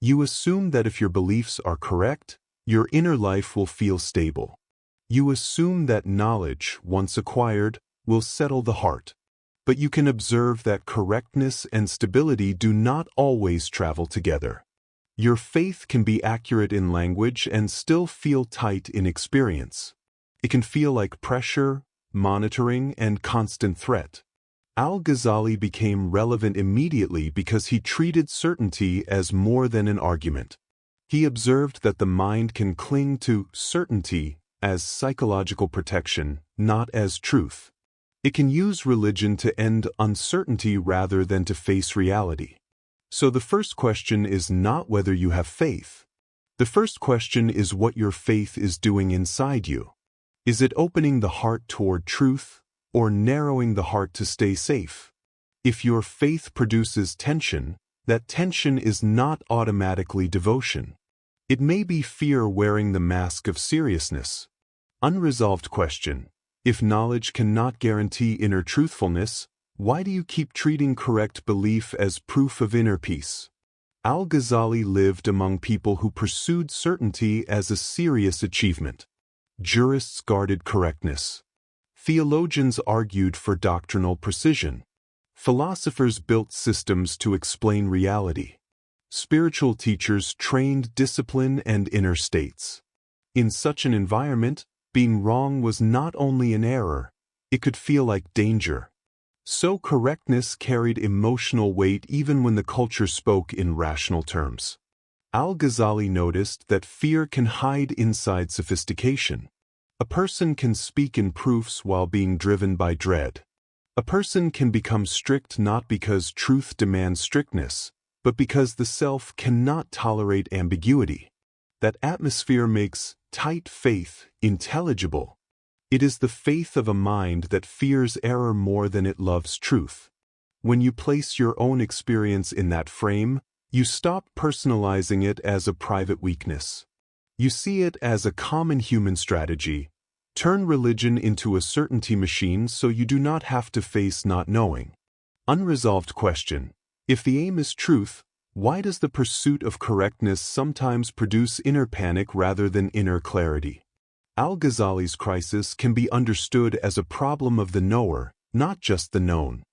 You assume that if your beliefs are correct, your inner life will feel stable. You assume that knowledge, once acquired, will settle the heart. But you can observe that correctness and stability do not always travel together. Your faith can be accurate in language and still feel tight in experience. It can feel like pressure, monitoring, and constant threat. Al-Ghazali became relevant immediately because he treated certainty as more than an argument. He observed that the mind can cling to certainty as psychological protection, not as truth. It can use religion to end uncertainty rather than to face reality. So the first question is not whether you have faith. The first question is what your faith is doing inside you. Is it opening the heart toward truth, or narrowing the heart to stay safe? If your faith produces tension, that tension is not automatically devotion. It may be fear wearing the mask of seriousness. Unresolved question: if knowledge cannot guarantee inner truthfulness, why do you keep treating correct belief as proof of inner peace? Al-Ghazali lived among people who pursued certainty as a serious achievement. Jurists guarded correctness. Theologians argued for doctrinal precision. Philosophers built systems to explain reality. Spiritual teachers trained discipline and inner states. In such an environment, being wrong was not only an error, it could feel like danger. So correctness carried emotional weight even when the culture spoke in rational terms. Al-Ghazali noticed that fear can hide inside sophistication. A person can speak in proofs while being driven by dread. A person can become strict not because truth demands strictness, but because the self cannot tolerate ambiguity. That atmosphere makes tight faith intelligible. It is the faith of a mind that fears error more than it loves truth. When you place your own experience in that frame, you stop personalizing it as a private weakness. You see it as a common human strategy. Turn religion into a certainty machine so you do not have to face not knowing. Unresolved question: if the aim is truth, why does the pursuit of correctness sometimes produce inner panic rather than inner clarity? Al-Ghazali's crisis can be understood as a problem of the knower, not just the known.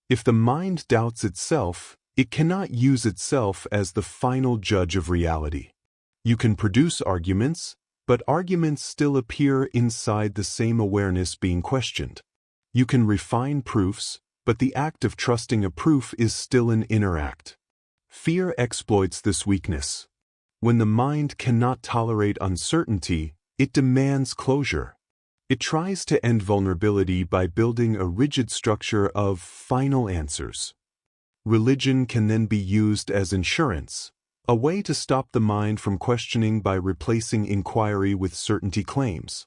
If the mind doubts itself, it cannot use itself as the final judge of reality. You can produce arguments, but arguments still appear inside the same awareness being questioned. You can refine proofs, but the act of trusting a proof is still an inner act. Fear exploits this weakness. When the mind cannot tolerate uncertainty, it demands closure. It tries to end vulnerability by building a rigid structure of final answers. Religion can then be used as insurance, a way to stop the mind from questioning by replacing inquiry with certainty claims.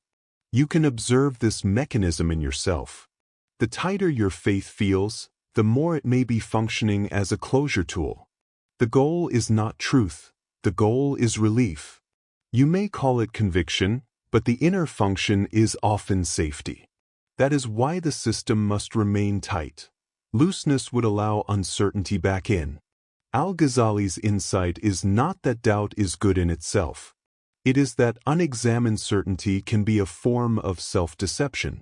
You can observe this mechanism in yourself. The tighter your faith feels, the more it may be functioning as a closure tool. The goal is not truth, the goal is relief. You may call it conviction, but the inner function is often safety. That is why the system must remain tight. Looseness would allow uncertainty back in. Al-Ghazali's insight is not that doubt is good in itself. It is that unexamined certainty can be a form of self-deception.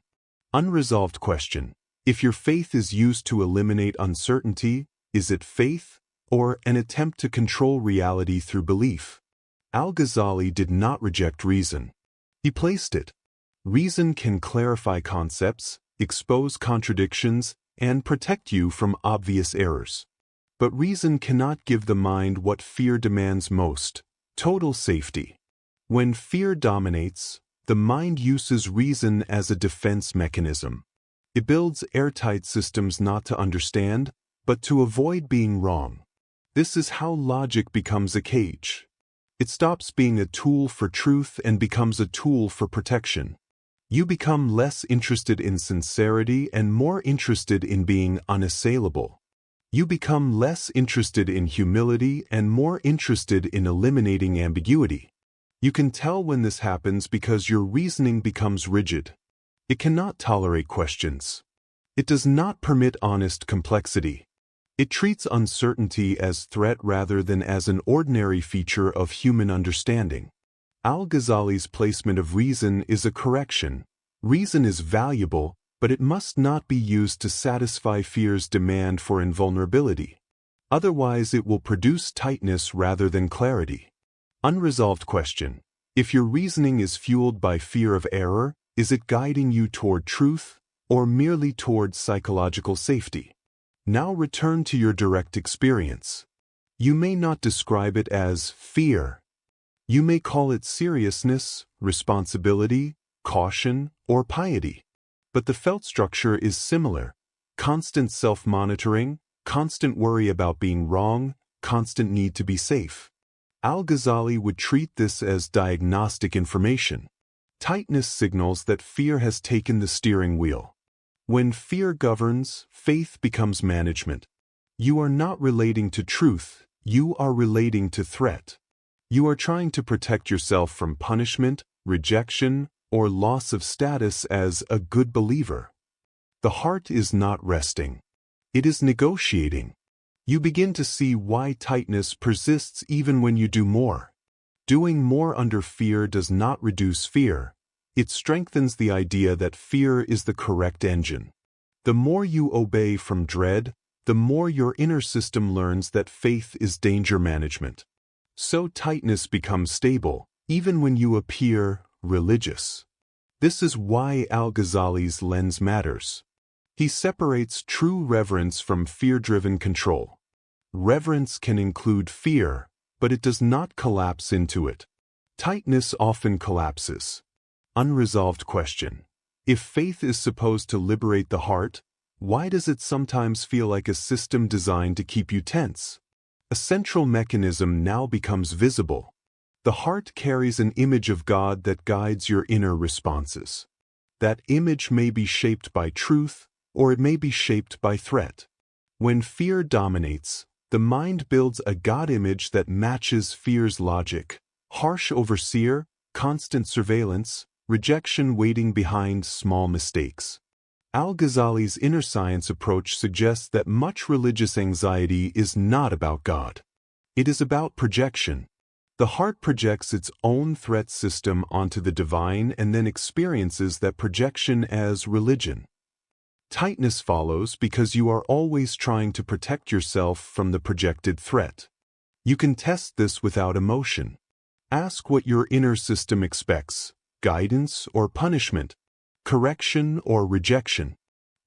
Unresolved question: if your faith is used to eliminate uncertainty, is it faith, or an attempt to control reality through belief? Al-Ghazali did not reject reason. He placed it. Reason can clarify concepts, expose contradictions, and protect you from obvious errors. But reason cannot give the mind what fear demands most: total safety. When fear dominates, the mind uses reason as a defense mechanism. It builds airtight systems not to understand, but to avoid being wrong. This is how logic becomes a cage. It stops being a tool for truth and becomes a tool for protection. You become less interested in sincerity and more interested in being unassailable. You become less interested in humility and more interested in eliminating ambiguity. You can tell when this happens because your reasoning becomes rigid. It cannot tolerate questions. It does not permit honest complexity. It treats uncertainty as threat rather than as an ordinary feature of human understanding. Al-Ghazali's placement of reason is a correction. Reason is valuable, but it must not be used to satisfy fear's demand for invulnerability. Otherwise, it will produce tightness rather than clarity. Unresolved question. If your reasoning is fueled by fear of error, is it guiding you toward truth or merely toward psychological safety? Now return to your direct experience. You may not describe it as fear. You may call it seriousness, responsibility, caution, or piety. But the felt structure is similar. Constant self-monitoring, constant worry about being wrong, constant need to be safe. Al-Ghazali would treat this as diagnostic information. Tightness signals that fear has taken the steering wheel. When fear governs, faith becomes management. You are not relating to truth, you are relating to threat. You are trying to protect yourself from punishment, rejection, or loss of status as a good believer. The heart is not resting. It is negotiating. You begin to see why tightness persists even when you do more. Doing more under fear does not reduce fear. It strengthens the idea that fear is the correct engine. The more you obey from dread, the more your inner system learns that faith is danger management. So tightness becomes stable, even when you appear religious. This is why Al-Ghazali's lens matters. He separates true reverence from fear-driven control. Reverence can include fear, but it does not collapse into it. Tightness often collapses. Unresolved question. If faith is supposed to liberate the heart, why does it sometimes feel like a system designed to keep you tense? A central mechanism now becomes visible. The heart carries an image of God that guides your inner responses. That image may be shaped by truth, or it may be shaped by threat. When fear dominates, the mind builds a God image that matches fear's logic. Harsh overseer, constant surveillance, rejection waiting behind small mistakes. Al-Ghazali's inner science approach suggests that much religious anxiety is not about God. It is about projection. The heart projects its own threat system onto the divine and then experiences that projection as religion. Tightness follows because you are always trying to protect yourself from the projected threat. You can test this without emotion. Ask what your inner system expects: guidance or punishment, correction or rejection,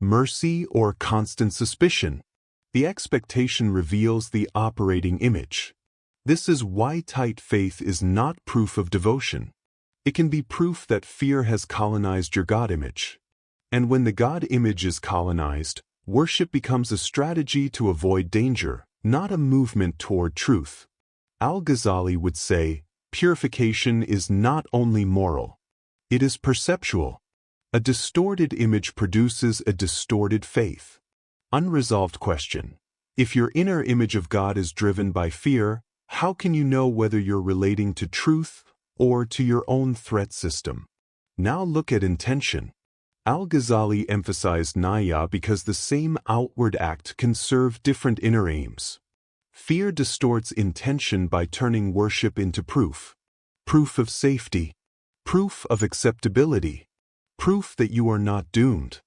mercy or constant suspicion. The expectation reveals the operating image. This is why tight faith is not proof of devotion. It can be proof that fear has colonized your God image. And when the God image is colonized, worship becomes a strategy to avoid danger, not a movement toward truth. Al-Ghazali would say, purification is not only moral. It is perceptual. A distorted image produces a distorted faith. Unresolved question. If your inner image of God is driven by fear, how can you know whether you're relating to truth or to your own threat system? Now look at intention. Al-Ghazali emphasized niyya because the same outward act can serve different inner aims. Fear distorts intention by turning worship into proof. Proof of safety. Proof of acceptability. Proof that you are not doomed.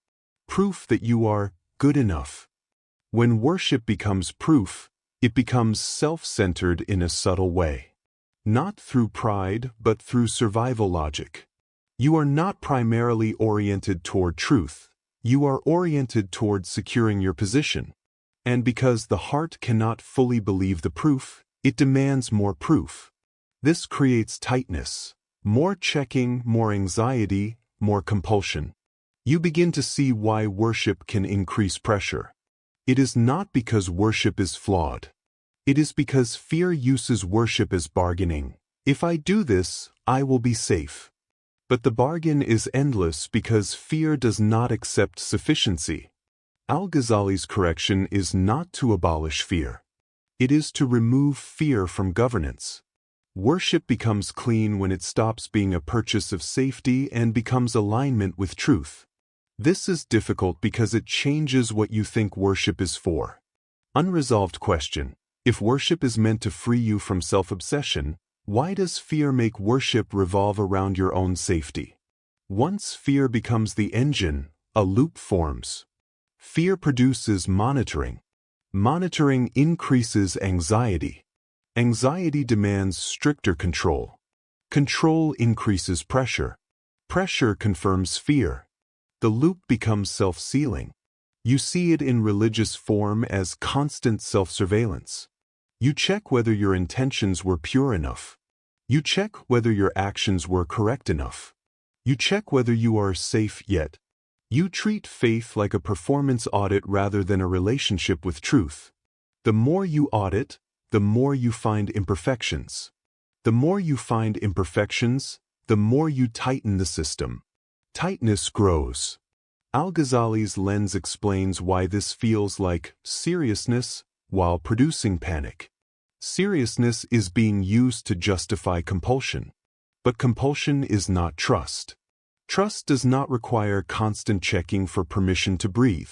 Proof that you are good enough. When worship becomes proof, it becomes self-centered in a subtle way. Not through pride, but through survival logic. You are not primarily oriented toward truth. You are oriented toward securing your position. And because the heart cannot fully believe the proof, it demands more proof. This creates tightness. More checking, more anxiety, more compulsion. You begin to see why worship can increase pressure. It is not because worship is flawed. It is because fear uses worship as bargaining. If I do this, I will be safe. But the bargain is endless because fear does not accept sufficiency. Al-Ghazali's correction is not to abolish fear. It is to remove fear from governance. Worship becomes clean when it stops being a purchase of safety and becomes alignment with truth. This is difficult because it changes what you think worship is for. Unresolved question. If worship is meant to free you from self-obsession, why does fear make worship revolve around your own safety? Once fear becomes the engine, a loop forms. Fear produces monitoring. Monitoring increases anxiety. Anxiety demands stricter control. Control increases pressure. Pressure confirms fear. The loop becomes self-sealing. You see it in religious form as constant self-surveillance. You check whether your intentions were pure enough. You check whether your actions were correct enough. You check whether you are safe yet. You treat faith like a performance audit rather than a relationship with truth. The more you audit, the more you find imperfections. The more you find imperfections, the more you tighten the system. Tightness grows. Al-Ghazali's lens explains why this feels like seriousness while producing panic. Seriousness is being used to justify compulsion. But compulsion is not trust. Trust does not require constant checking for permission to breathe.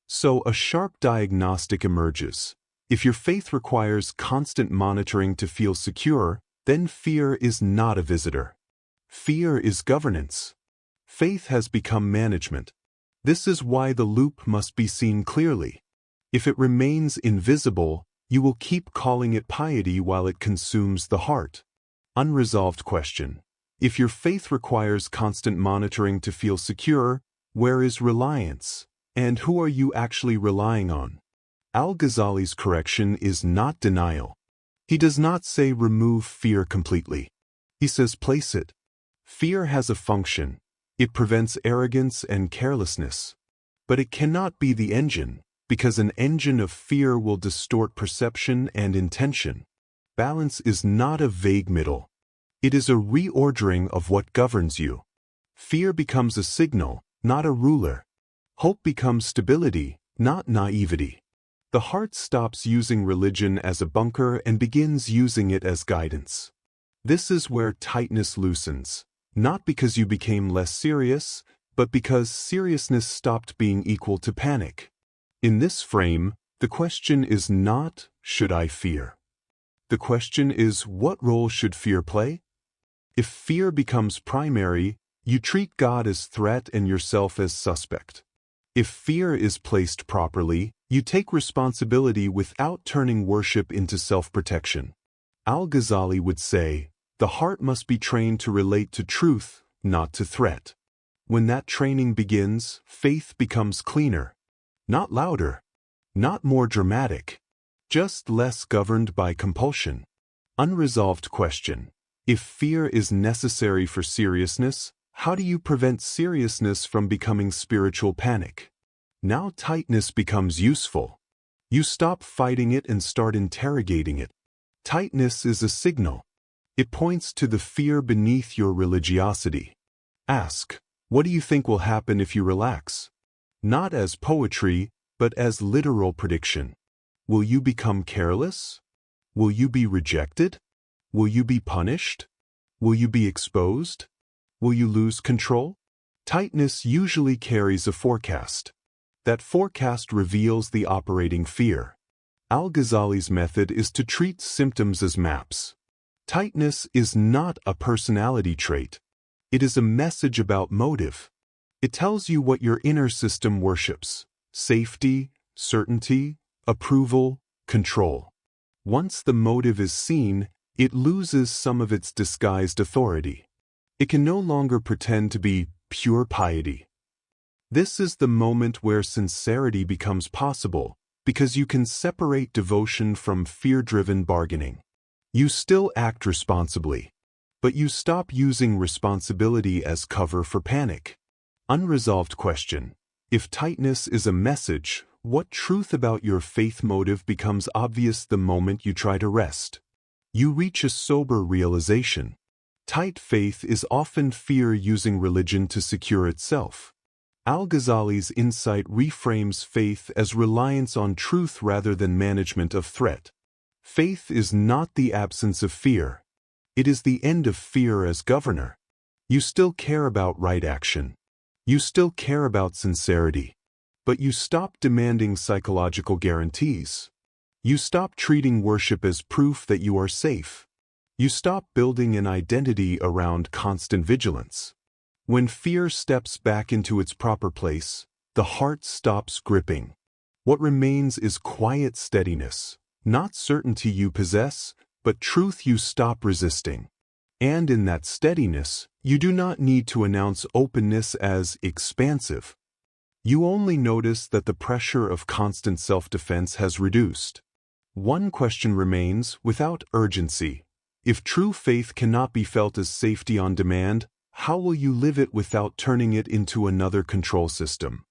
So a sharp diagnostic emerges. If your faith requires constant monitoring to feel secure, then fear is not a visitor. Fear is governance. Faith has become management. This is why the loop must be seen clearly. If it remains invisible, you will keep calling it piety while it consumes the heart. Unresolved question. If your faith requires constant monitoring to feel secure, where is reliance? And who are you actually relying on? Al-Ghazali's correction is not denial. He does not say remove fear completely. He says place it. Fear has a function. It prevents arrogance and carelessness. But it cannot be the engine, because an engine of fear will distort perception and intention. Balance is not a vague middle. It is a reordering of what governs you. Fear becomes a signal, not a ruler. Hope becomes stability, not naivety. The heart stops using religion as a bunker and begins using it as guidance. This is where tightness loosens, not because you became less serious, but because seriousness stopped being equal to panic. In this frame, the question is not, should I fear? The question is, what role should fear play? If fear becomes primary, you treat God as threat and yourself as suspect. If fear is placed properly, you take responsibility without turning worship into self-protection. Al-Ghazali would say, the heart must be trained to relate to truth, not to threat. When that training begins, faith becomes cleaner. Not louder. Not more dramatic. Just less governed by compulsion. Unresolved question. If fear is necessary for seriousness, how do you prevent seriousness from becoming spiritual panic? Now tightness becomes useful. You stop fighting it and start interrogating it. Tightness is a signal. It points to the fear beneath your religiosity. Ask, what do you think will happen if you relax? Not as poetry, but as literal prediction. Will you become careless? Will you be rejected? Will you be punished? Will you be exposed? Will you lose control? Tightness usually carries a forecast. That forecast reveals the operating fear. Al-Ghazali's method is to treat symptoms as maps. Tightness is not a personality trait. It is a message about motive. It tells you what your inner system worships: safety, certainty, approval, control. Once the motive is seen, it loses some of its disguised authority. It can no longer pretend to be pure piety. This is the moment where sincerity becomes possible, because you can separate devotion from fear-driven bargaining. You still act responsibly, but you stop using responsibility as cover for panic. Unresolved question. If tightness is a message, what truth about your faith motive becomes obvious the moment you try to rest? You reach a sober realization. Tight faith is often fear using religion to secure itself. Al-Ghazali's insight reframes faith as reliance on truth rather than management of threat. Faith is not the absence of fear. It is the end of fear as governor. You still care about right action. You still care about sincerity. But you stop demanding psychological guarantees. You stop treating worship as proof that you are safe. You stop building an identity around constant vigilance. When fear steps back into its proper place, the heart stops gripping. What remains is quiet steadiness, not certainty you possess, but truth you stop resisting. And in that steadiness, you do not need to announce openness as expansive. You only notice that the pressure of constant self-defense has reduced. One question remains without urgency. If true faith cannot be felt as safety on demand, how will you live it without turning it into another control system?